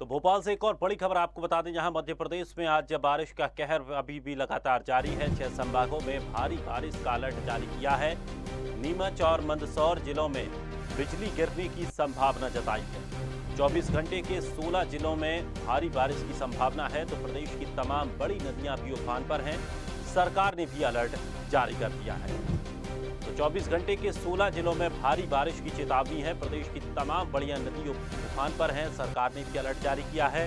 तो भोपाल से एक और बड़ी खबर आपको बता दें, जहां मध्य प्रदेश में आज बारिश का कहर अभी भी लगातार जारी है। 6 संभागों में भारी बारिश का अलर्ट जारी किया है। नीमच और मंदसौर जिलों में बिजली गिरने की संभावना जताई है। 24 घंटे के 16 जिलों में भारी बारिश की संभावना है। तो प्रदेश की तमाम बड़ी नदियां भी उफान पर हैं। सरकार ने भी अलर्ट जारी कर दिया है। तो 24 घंटे के 16 जिलों में भारी बारिश की चेतावनी है। प्रदेश की तमाम बड़ी नदी उफान पर हैं। सरकार ने भी अलर्ट जारी किया है।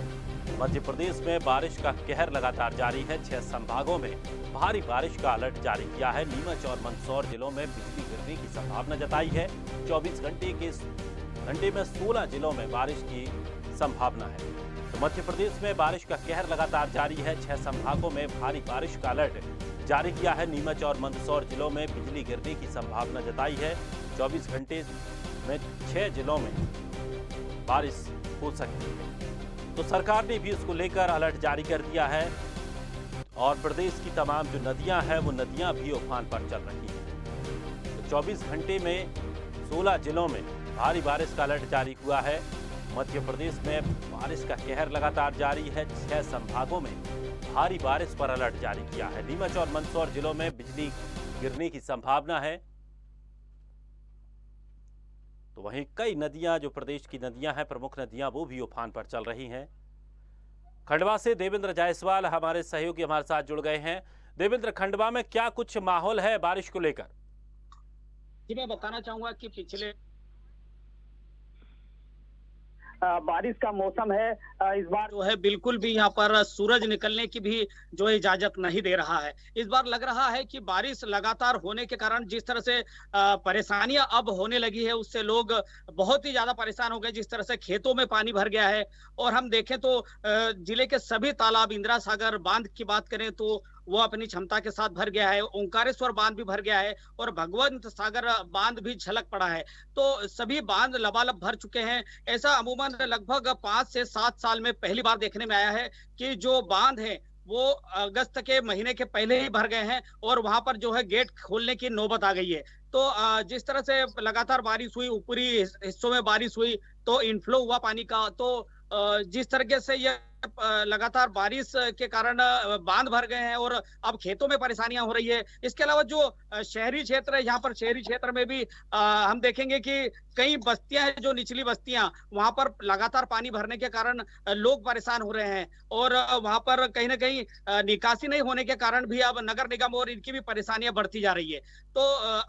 मध्य प्रदेश में बारिश का कहर लगातार जारी है। 6 संभागों में भारी बारिश का अलर्ट जारी किया है। नीमच और मंदसौर जिलों में बिजली गिरने की संभावना जताई है। 24 घंटे में 16 जिलों में बारिश की संभावना है। तो मध्य प्रदेश में बारिश का कहर लगातार जारी है। 6 संभागों में भारी बारिश का अलर्ट जारी किया है। नीमच और मंदसौर जिलों में बिजली गिरने की संभावना जताई है। 24 घंटे में 6 जिलों में बारिश हो सकती है। तो सरकार ने भी इसको लेकर अलर्ट जारी कर दिया है और प्रदेश की तमाम जो नदियां हैं वो नदियां भी उफान पर चल रही हैं। तो 24 घंटे में 16 जिलों में भारी बारिश का अलर्ट जारी हुआ है। मध्य प्रदेश में बारिश का कहर लगातार जारी है। 6 संभागों में भारी बारिश पर अलर्ट जारी किया है। नीमच और मंदसौर जिलों में बिजली गिरने की संभावना है। तो वहीं कई नदियां, जो प्रदेश की नदियां हैं, प्रमुख नदियां, वो भी उफान पर चल रही हैं। खंडवा से देवेंद्र जायसवाल हमारे सहयोगी हमारे साथ जुड़ गए हैं। देवेंद्र, खंडवा में क्या कुछ माहौल है बारिश को लेकर? जी, मैं बताना चाहूंगा कि पिछले बारिश का मौसम है। इस बार जो है बिल्कुल भी यहाँ पर सूरज निकलने की भी जो है इजाजत नहीं दे रहा है। इस बार लग रहा है कि बारिश लगातार होने के कारण जिस तरह से परेशानियां अब होने लगी है, उससे लोग बहुत ही ज्यादा परेशान हो गए। जिस तरह से खेतों में पानी भर गया है और हम देखें तो जिले के सभी तालाब, इंदिरा सागर बांध की बात करें तो वो अपनी क्षमता के साथ भर गया है। ओंकारेश्वर बांध भी भर गया है और भगवंत सागर बांध भी छलक पड़ा है। तो सभी बांध लबालब भर चुके हैं। ऐसा अमूमन लगभग 5 से 7 साल में पहली बार देखने में आया है कि जो बांध है वो अगस्त के महीने के पहले ही भर गए हैं और वहां पर जो है गेट खोलने की नौबत आ गई है। तो जिस तरह से लगातार बारिश हुई, ऊपरी हिस्सों में बारिश हुई तो इनफ्लो हुआ पानी का। तो जिस तरीके से ये लगातार बारिश के कारण बांध भर गए हैं और अब खेतों में परेशानियां हो रही है। इसके अलावा जो शहरी क्षेत्र है, यहाँ पर शहरी क्षेत्र में भी हम देखेंगे कि कई बस्तियां हैं, जो निचली बस्तियां, वहां पर लगातार पानी भरने के कारण लोग परेशान हो रहे हैं और वहां पर कहीं ना कहीं निकासी नहीं होने के कारण भी अब नगर निगम और इनकी भी परेशानियां बढ़ती जा रही है। तो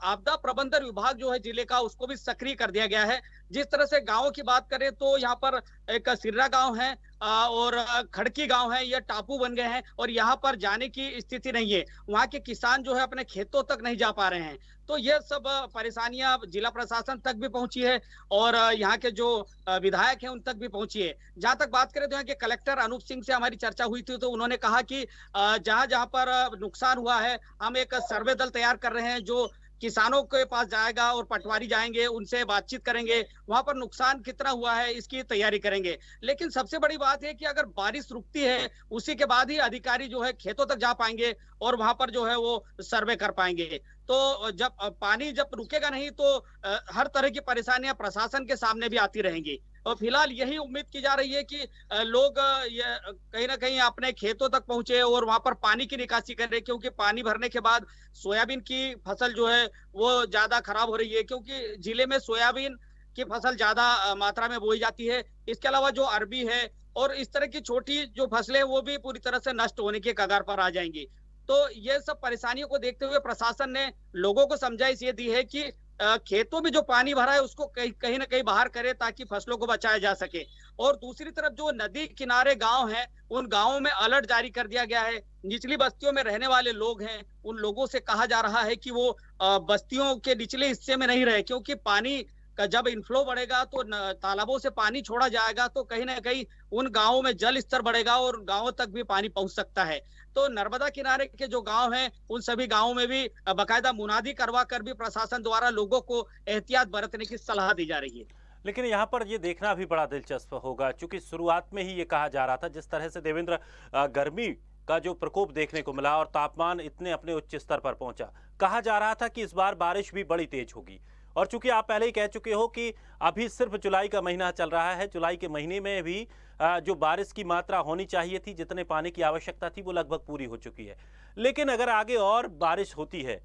आपदा प्रबंधन विभाग जो है जिले का, उसको भी सक्रिय कर दिया गया है। जिस तरह से गांवों की बात करें तो यहाँ पर एक सिर्रा गांव है और खड़की गांव है, ये टापू बन गए हैं और यहाँ पर जाने की स्थिति नहीं है। वहाँ के किसान जो है अपने खेतों तक नहीं जा पा रहे हैं। तो ये सब परेशानियां जिला प्रशासन तक भी पहुंची है और यहाँ के जो विधायक हैं उन तक भी पहुंची है। जहां तक बात करें तो यहाँ के कलेक्टर अनूप सिंह से हमारी चर्चा हुई थी तो उन्होंने कहा कि जहां जहां पर नुकसान हुआ है हम एक सर्वे दल तैयार कर रहे हैं जो किसानों के पास जाएगा और पटवारी जाएंगे, उनसे बातचीत करेंगे, वहां पर नुकसान कितना हुआ है इसकी तैयारी करेंगे। लेकिन सबसे बड़ी बात है कि अगर बारिश रुकती है उसी के बाद ही अधिकारी जो है खेतों तक जा पाएंगे और वहां पर जो है वो सर्वे कर पाएंगे। तो जब पानी जब रुकेगा नहीं तो हर तरह की परेशानियां प्रशासन के सामने भी आती रहेंगी। और फिलहाल यही उम्मीद की जा रही है कि लोग कहीं ना कहीं अपने खेतों तक पहुंचे और वहां पर पानी की निकासी करें, क्योंकि पानी भरने के बाद सोयाबीन की फसल जो है वो ज्यादा खराब हो रही है, क्योंकि जिले में सोयाबीन की फसल ज्यादा मात्रा में बोई जाती है। इसके अलावा जो अरबी है और इस तरह की छोटी जो फसलें वो भी पूरी तरह से नष्ट होने के कगार पर आ जाएंगी। तो ये सब परेशानियों को देखते हुए प्रशासन ने लोगों को समझाइश ये दी है कि खेतों में जो पानी भरा है उसको कहीं ना कहीं बाहर करे ताकि फसलों को बचाया जा सके। और दूसरी तरफ जो नदी किनारे गांव हैं उन गांवों में अलर्ट जारी कर दिया गया है। निचली बस्तियों में रहने वाले लोग हैं, उन लोगों से कहा जा रहा है कि वो बस्तियों के निचले हिस्से में नहीं रहे, क्योंकि पानी का जब इनफ्लो बढ़ेगा तो तालाबों से पानी छोड़ा जाएगा तो कहीं ना कहीं उन गांवों में जल स्तर बढ़ेगा और गांवों तक भी पानी पहुंच सकता है। तो नर्मदा किनारे के जो गांव हैं उन सभी गांवों में भी बाकायदा मुनादी करवा कर भी प्रशासन द्वारा लोगों को एहतियात बरतने की सलाह दी जा रही है। लेकिन यहाँ पर ये देखना भी बड़ा दिलचस्प होगा, क्योंकि शुरुआत में ही ये कहा जा रहा था, जिस तरह से देवेंद्र गर्मी का जो प्रकोप देखने को मिला और तापमान इतने अपने उच्च स्तर पर पहुंचा, कहा जा रहा था कि इस बार बारिश भी बड़ी तेज होगी और चूंकि आप पहले ही कह चुके हो कि अभी सिर्फ जुलाई का महीना चल रहा है, जुलाई के महीने में भी जो बारिश की मात्रा होनी चाहिए थी, जितने पानी की आवश्यकता थी, वो लगभग पूरी हो चुकी है। लेकिन अगर आगे और बारिश होती है,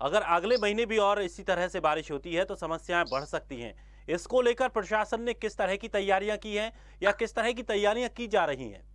अगर अगले महीने भी और इसी तरह से बारिश होती है तो समस्याएं बढ़ सकती हैं। इसको लेकर प्रशासन ने किस तरह की तैयारियां की हैं या किस तरह की तैयारियां की जा रही हैं?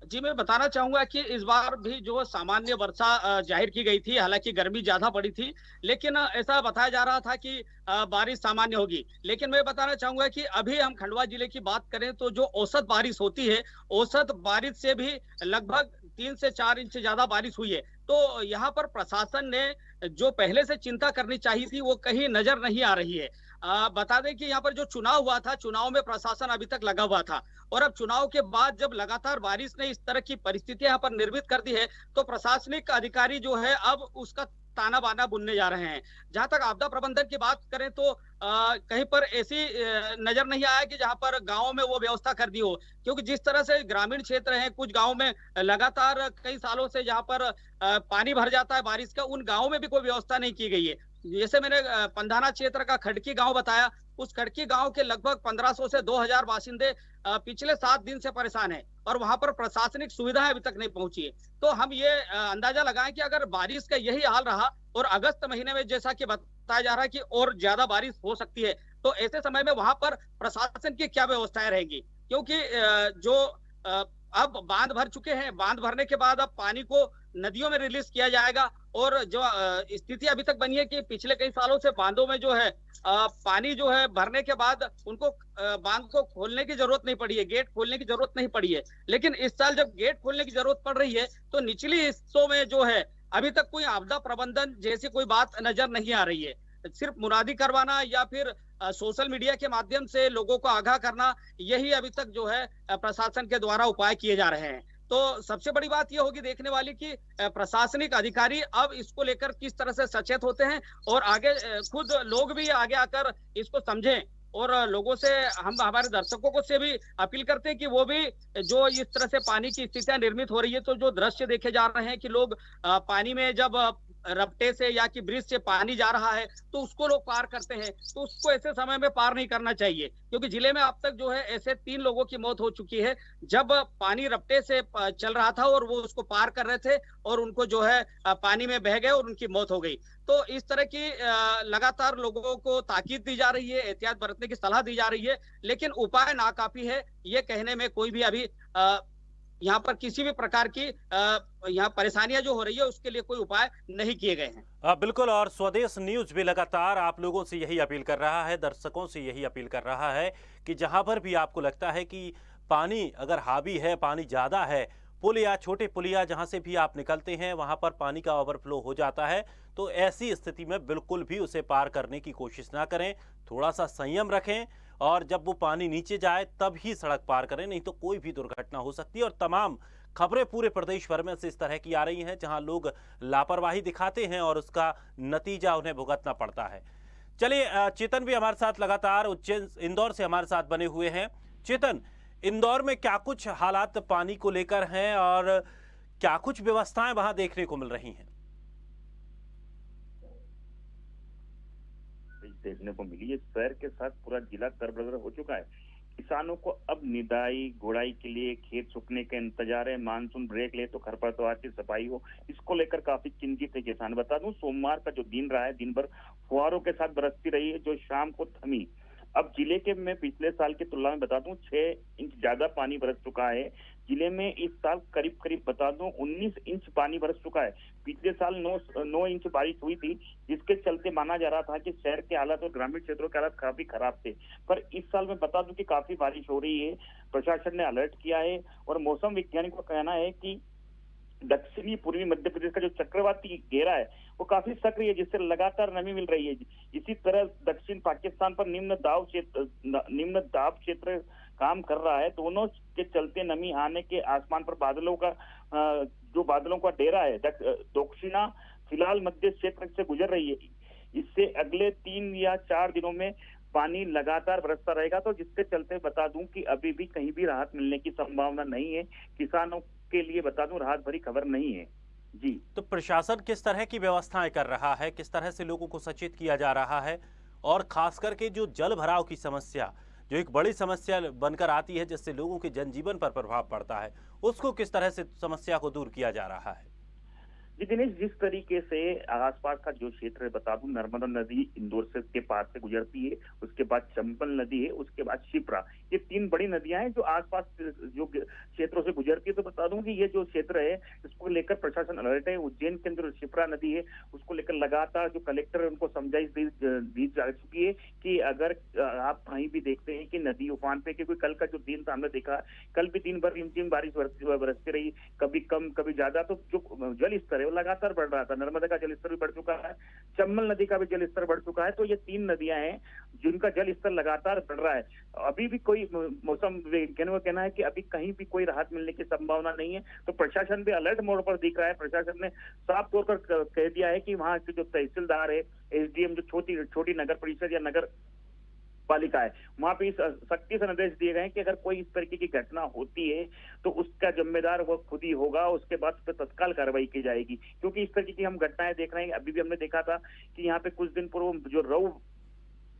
जी, मैं बताना चाहूँगा कि इस बार भी जो सामान्य वर्षा जाहिर की गई थी, हालाँकि गर्मी ज़्यादा पड़ी थी, लेकिन ऐसा बताया जा रहा था कि बारिश सामान्य होगी। लेकिन मैं बताना चाहूँगा कि अभी हम खंडवा जिले की बात करें तो जो औसत बारिश होती है, औसत बारिश से भी लगभग 3 से 4 इंच ज़्यादा बारिश हुई है। तो यहाँ पर प्रशासन ने जो पहले से चिंता करनी चाहिए थी, वो कहीं नज़र नहीं आ रही है। बता दें कि यहाँ पर जो चुनाव हुआ था, चुनाव में प्रशासन अभी तक लगा हुआ था और अब चुनाव के बाद जब लगातार बारिश ने इस तरह की परिस्थितियां यहाँ पर निर्मित कर दी है, तो प्रशासनिक अधिकारी जो है अब उसका ताना बाना बुनने जा रहे हैं। जहां तक आपदा प्रबंधन की बात करें तो कहीं पर ऐसी नजर नहीं आया कि जहां पर गाँव में वो व्यवस्था कर दी हो, क्योंकि जिस तरह से ग्रामीण क्षेत्र है, कुछ गाँव में लगातार कई सालों से जहां पर पानी भर जाता है बारिश का, उन गाँव में भी कोई व्यवस्था नहीं की गई है। जैसे मैंने पंधाना क्षेत्र का खड़की गांव बताया, उस खड़की गांव के लगभग 1500 से 2000 बाशिंदे पिछले 7 दिन से परेशान हैं और वहां पर प्रशासनिक सुविधाएं अभी तक नहीं पहुंची है। तो हम ये अंदाजा लगाएं कि अगर बारिश का यही हाल रहा और अगस्त महीने में जैसा कि बताया जा रहा है कि और ज्यादा बारिश हो सकती है, तो ऐसे समय में वहां पर प्रशासन की क्या व्यवस्थाएं रहेंगी? क्योंकि अब बांध भर चुके हैं, बांध भरने के बाद अब पानी को नदियों में रिलीज किया जाएगा और जो स्थिति अभी तक बनी है कि पिछले कई सालों से बांधों में जो है पानी जो है भरने के बाद उनको बांध को खोलने की जरूरत नहीं पड़ी है, गेट खोलने की जरूरत नहीं पड़ी है। लेकिन इस साल जब गेट खोलने की जरूरत पड़ रही है तो निचली हिस्सों में जो है अभी तक कोई आपदा प्रबंधन जैसी कोई बात नजर नहीं आ रही है। सिर्फ मुनादी करवाना या फिर सोशल मीडिया के माध्यम से लोगों को आगाह करना, यही अभी तक जो है प्रशासन के द्वारा उपाय किए जा रहे हैं। तो सबसे बड़ी बात यह होगी देखने वाली कि प्रशासनिक अधिकारी अब इसको लेकर किस तरह से सचेत होते हैं और आगे खुद लोग भी आगे आकर इसको समझें और लोगों से हम हमारे दर्शकों को से भी अपील करते हैं कि वो भी जो इस तरह से पानी की स्थितियां निर्मित हो रही है, तो जो दृश्य देखे जा रहे हैं कि लोग पानी में जब रपटे से या कि ब्रिज से पानी जा रहा है तो उसको लोग पार करते हैं, तो उसको ऐसे समय में पार नहीं करना चाहिए, क्योंकि जिले में अब तक जो है ऐसे 3 लोगों की मौत हो चुकी है जब पानी रपटे से चल रहा था और वो उसको पार कर रहे थे और उनको जो है पानी में बह गए और उनकी मौत हो गई। तो इस तरह की लगातार लोगों को ताकीद दी जा रही है, एहतियात बरतने की सलाह दी जा रही है, लेकिन उपाय नाकाफी है ये कहने में कोई भी अभी यहाँ पर किसी भी प्रकार की यहाँ परेशानियां जो हो रही है उसके लिए कोई उपाय नहीं किए गए हैं। बिल्कुल, और स्वदेश न्यूज भी लगातार आप लोगों से यही अपील कर रहा है, दर्शकों से यही अपील कर रहा है कि जहां पर भी आपको लगता है कि पानी अगर हावी है, पानी ज्यादा है, पुल या छोटे पुलिया जहां से भी आप निकलते हैं वहां पर पानी का ओवरफ्लो हो जाता है, तो ऐसी स्थिति में बिल्कुल भी उसे पार करने की कोशिश ना करें, थोड़ा सा संयम रखें और जब वो पानी नीचे जाए तब ही सड़क पार करें, नहीं तो कोई भी दुर्घटना हो सकती है। और तमाम खबरें पूरे प्रदेश भर में से इस तरह की आ रही हैं जहां लोग लापरवाही दिखाते हैं और उसका नतीजा उन्हें भुगतना पड़ता है। चलिए, चेतन भी हमारे साथ लगातार उज्जैन इंदौर से हमारे साथ बने हुए हैं। चेतन, इंदौर में क्या कुछ हालात पानी को लेकर हैं और क्या कुछ व्यवस्थाएं वहां देखने को मिल रही हैं? देखने को मिली है, शहर के साथ पूरा जिला तरबतर हो चुका है। किसानों को अब निदाई गुड़ाई के लिए खेत सूखने का इंतजार है, मानसून ब्रेक ले तो खरपतवार की सफाई हो, इसको लेकर काफी चिंतित है किसान। बता दूं, सोमवार का जो दिन रहा है, दिन भर फुहारों के साथ बरसती रही है जो शाम को थमी। अब जिले के में पिछले साल की तुलना में बता दूं 6 इंच ज्यादा पानी बरस चुका है। जिले में इस साल करीब करीब बता दूं 19 इंच पानी बरस चुका है। पिछले साल 9 इंच बारिश हुई थी, जिसके चलते माना जा रहा था कि शहर के हालात और ग्रामीण क्षेत्रों के हालात काफी खराब थे। पर इस साल में बता दूं कि काफी बारिश हो रही है, प्रशासन ने अलर्ट किया है और मौसम वैज्ञानिकों का कहना है कि दक्षिणी पूर्वी मध्य प्रदेश का जो चक्रवाती घेरा है वो काफी सक्रिय है, जिससे लगातार नमी मिल रही है। इसी तरह दक्षिण पाकिस्तान पर निम्न दाब क्षेत्र काम कर रहा है। दोनों के चलते नमी आने के आसमान पर बादलों का डेरा है दक्षिणा फिलहाल मध्य क्षेत्र से गुजर रही है। इससे अगले 3 या 4 दिनों में पानी लगातार बरसता रहेगा, तो जिसके चलते बता दूं कि अभी भी कहीं भी राहत मिलने की संभावना नहीं है। किसानों के लिए बता दूं राहत भरी खबर नहीं है। जी। तो प्रशासन किस तरह की व्यवस्थाएं कर रहा है, किस तरह से लोगों को सचेत किया जा रहा है, और खास करके जो जल भराव की समस्या जो एक बड़ी समस्या बनकर आती है जिससे लोगों के जनजीवन पर प्रभाव पड़ता है, उसको किस तरह से समस्या को दूर किया जा रहा है? जी दिनेश, जिस तरीके से आसपास का जो क्षेत्र है, बता दूं, नर्मदा नदी इंदौर से के पास से गुजरती है, उसके बाद चंबल नदी है, उसके बाद शिप्रा, ये 3 बड़ी नदियां हैं जो आसपास जो क्षेत्रों से गुजरती है। तो बता दूं कि ये जो क्षेत्र है इसको लेकर प्रशासन अलर्ट है। उज्जैन के अंदर शिप्रा नदी है, उसको लेकर लगातार जो कलेक्टर है उनको समझाइश दी जा चुकी है कि अगर आप कहीं भी देखते हैं कि नदी उफान पे, क्योंकि कल का जो दिन था हमने देखा, कल भी दिन भर रिमझिम बारिश बरसती रही, कभी कम कभी ज्यादा, तो जो जल स्तर है वो लगातार बढ़ रहा था। नर्मदा का जल स्तर भी बढ़ चुका है, चंबल नदी का भी जल स्तर बढ़ चुका है। तो ये 3 नदियां हैं जिनका जल स्तर लगातार बढ़ रहा है। अभी भी कोई मौसम वैज्ञानिकों का कहना है कि अभी कहीं भी कोई राहत मिलने की संभावना नहीं है। तो प्रशासन भी अलर्ट मोड पर दिख रहा है। प्रशासन ने साफ तौर पर कह दिया है कि वहां के जो तहसीलदार है, एसडीएम, जो छोटी नगर परिषद या नगर पालिका है, वहां पे सख्ती से निर्देश दिए गए हैं कि अगर कोई इस तरीके की घटना होती है तो उसका जिम्मेदार वो खुद ही होगा, उसके बाद उस पर तत्काल कार्रवाई की जाएगी। क्योंकि इस तरीके की हम घटनाएं देख रहे हैं। अभी भी हमने देखा था कि यहाँ पे कुछ दिन पूर्व जो रऊ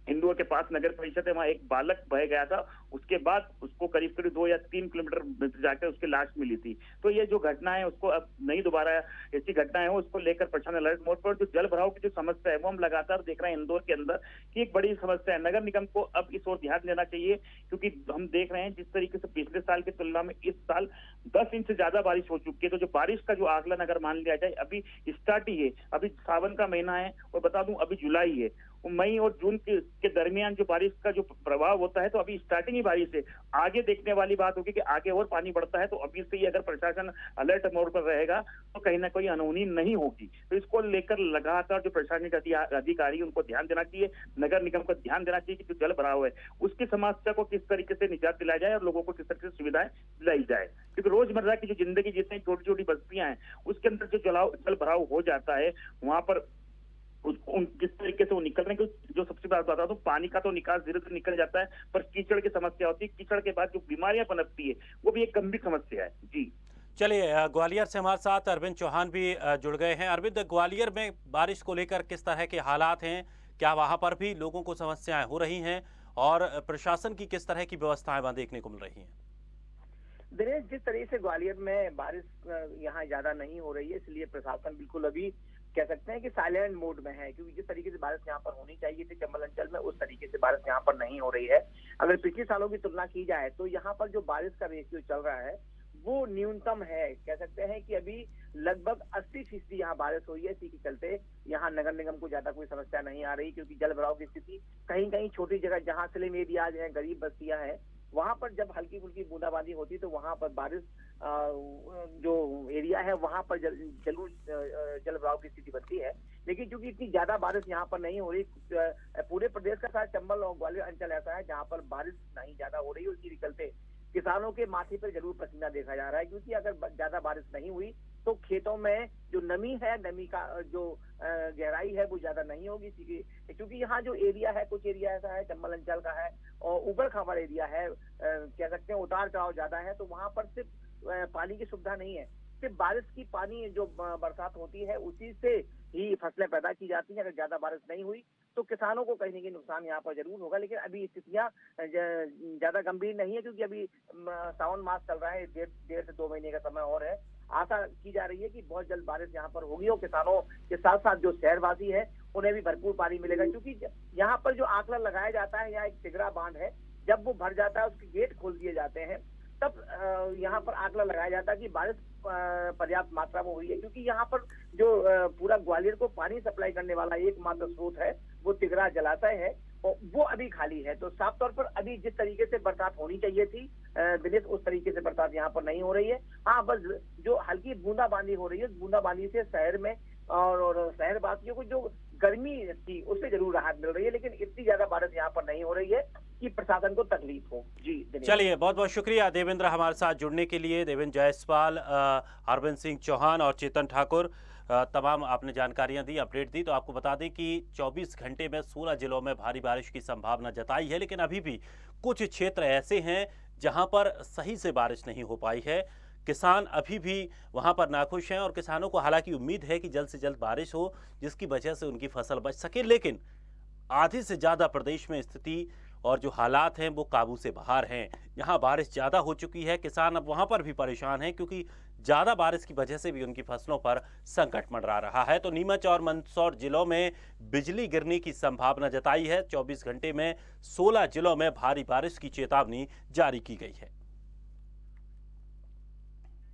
इंदौर के पास नगर परिषद है, वहां एक बालक बह गया था, उसके बाद उसको करीब 2 या 3 किलोमीटर जाकर उसकी लाश मिली थी। तो ये जो घटना है उसको अब नहीं दोबारा ऐसी घटनाएं हो, उसको लेकर प्रशासन अलर्ट मोड पर। जो जल भराव की जो समस्या है वो हम लगातार देख रहे हैं इंदौर के अंदर कि एक बड़ी समस्या है। नगर निगम को अब इस ओर ध्यान देना चाहिए, क्योंकि हम देख रहे हैं जिस तरीके से पिछले साल की तुलना में इस साल 10 इंच से ज्यादा बारिश हो चुकी है। तो जो बारिश का जो आकलन अगर मान लिया जाए, अभी स्टार्ट ही है, अभी सावन का महीना है और बता दूं अभी जुलाई है, मई और जून के दरमियान जो बारिश का जो प्रभाव होता है, तो अभी स्टार्टिंग ही बारिश है। आगे देखने वाली बात होगी कि आगे और पानी बढ़ता है। तो अभी से ही अगर प्रशासन अलर्ट मोड पर रहेगा तो कहीं ना कहीं अनहोनी नहीं होगी। तो इसको लेकर लगातार जो प्रशासनिक अधिकारी उनको ध्यान देना चाहिए, नगर निगम को ध्यान देना चाहिए कि जो जल भराव है उसकी समस्या को किस तरीके से निजात दिलाया जाए और लोगों को किस तरीके से सुविधाएं दिलाई जाए। क्योंकि रोजमर्रा की जो जिंदगी, जितनी छोटी छोटी बस्तियां हैं, उसके अंदर जो जल भराव हो जाता है, वहां पर जिस तरीके से वो निकल रहे हैं, जो सबसे बात बता दूं, पानी का तो निकास धीरे धीरे निकल जाता है, पर कीचड़ की समस्या होती है। कीचड़ के बाद जो बीमारियां पनपती है वो भी एक गंभीर समस्या है। जी चलिए, ग्वालियर से हमारे साथ अरविंद चौहान भी जुड़ गए हैं। अरविंद, ग्वालियर में बारिश को लेकर किस तरह के हालात हैं? क्या वहां पर भी लोगों को समस्याएं हो रही हैं, और प्रशासन की किस तरह की व्यवस्थाएं वहां देखने को मिल रही हैं? दिनेश, जिस तरीके से ग्वालियर में बारिश यहाँ ज्यादा नहीं हो रही है, इसलिए प्रशासन बिल्कुल अभी कह सकते हैं कि साइलेंट मोड में है। क्योंकि जिस तरीके से बारिश यहाँ पर होनी चाहिए थी चंबल अंचल में, उस तरीके से बारिश यहाँ पर नहीं हो रही है। अगर पिछले सालों की तुलना की जाए तो यहाँ पर जो बारिश का रेशियो चल रहा है वो न्यूनतम है। कह सकते हैं कि अभी लगभग 80% यहाँ बारिश हुई है। इसी के चलते यहाँ नगर निगम को ज्यादा कोई समस्या नहीं आ रही, क्योंकि जल भराव की स्थिति कहीं कहीं छोटी जगह जहाँ स्लम एरियाज हैं, गरीब बस्तियां हैं, वहां पर जब हल्की फुल्की बूंदाबांदी होती तो वहां पर बारिश जो एरिया है वहां पर जल भराव की स्थिति बनती है। लेकिन क्योंकि इतनी ज्यादा बारिश यहाँ पर नहीं हो रही, पूरे प्रदेश का शायद चंबल और ग्वालियर अंचल ऐसा है जहाँ पर बारिश नहीं ज्यादा हो रही है। उसके चलते किसानों के माथे पर जरूर पसीना देखा जा रहा है, क्योंकि अगर ज्यादा बारिश नहीं हुई तो खेतों में जो नमी है, नमी का जो गहराई है वो ज्यादा नहीं होगी। क्योंकि यहाँ जो एरिया है, कुछ एरिया ऐसा है चंबल अंचल का है और ऊबड़ खाबड़ एरिया है, कह सकते हैं उतार चढ़ाव ज्यादा है, तो वहां पर सिर्फ पानी की सुविधा नहीं है, सिर्फ बारिश की पानी जो बरसात होती है उसी से ही फसलें पैदा की जाती हैं। अगर ज्यादा बारिश नहीं हुई तो किसानों को कहीं ना कहीं नुकसान यहाँ पर जरूर होगा। लेकिन अभी स्थितियां ज्यादा गंभीर नहीं है, क्योंकि अभी सावन मास चल रहा है, 1.5 से 2 महीने का समय और है। आशा की जा रही है कि बहुत जल्द बारिश यहाँ पर होगी और किसानों के साथ साथ जो शहरवासी है उन्हें भी भरपूर पानी मिलेगा। क्योंकि यहाँ पर जो आकलन लगाया जाता है, यहाँ एक तिगरा बांध है, जब वो भर जाता है उसके गेट खोल दिए जाते हैं, तब यहाँ पर आकलन लगाया जाता है कि बारिश पर्याप्त मात्रा में हुई है। क्योंकि यहाँ पर जो पूरा ग्वालियर को पानी सप्लाई करने वाला एकमात्र स्रोत है वो तिगरा जलाशय है और वो अभी खाली है। तो साफ तौर पर अभी जिस तरीके से बरसात होनी चाहिए थी दिनेश, उस तरीके से बरसात यहाँ पर नहीं हो रही है। हाँ, बस जो हल्की बूंदाबांदी हो रही है, बूंदाबांदी से शहर में और शहरवासियों को जो गर्मी थी उससे जरूर राहत मिल रही है, लेकिन इतनी ज्यादा बारिश यहाँ पर नहीं हो रही है कि प्रशासन को तकलीफ हो। जी चलिए, बहुत बहुत शुक्रिया देवेंद्र हमारे साथ जुड़ने के लिए। देवेंद्र जायसवाल, अरविंद सिंह चौहान और चेतन ठाकुर, तमाम आपने जानकारियां दी, अपडेट दी। तो आपको बता दें कि 24 घंटे में 16 जिलों में भारी बारिश की संभावना जताई है, लेकिन अभी भी कुछ क्षेत्र ऐसे हैं जहां पर सही से बारिश नहीं हो पाई है। किसान अभी भी वहां पर नाखुश हैं और किसानों को हालांकि उम्मीद है कि जल्द से जल्द बारिश हो जिसकी वजह से उनकी फसल बच सके, लेकिन आधे से ज्यादा प्रदेश में स्थिति और जो हालात हैं वो काबू से बाहर हैं। यहाँ बारिश ज़्यादा हो चुकी है, किसान अब वहाँ पर भी परेशान हैं क्योंकि ज़्यादा बारिश की वजह से भी उनकी फसलों पर संकट मंडरा रहा है। तो नीमच और मंदसौर जिलों में बिजली गिरने की संभावना जताई है। 24 घंटे में 16 जिलों में भारी बारिश की चेतावनी जारी की गई है।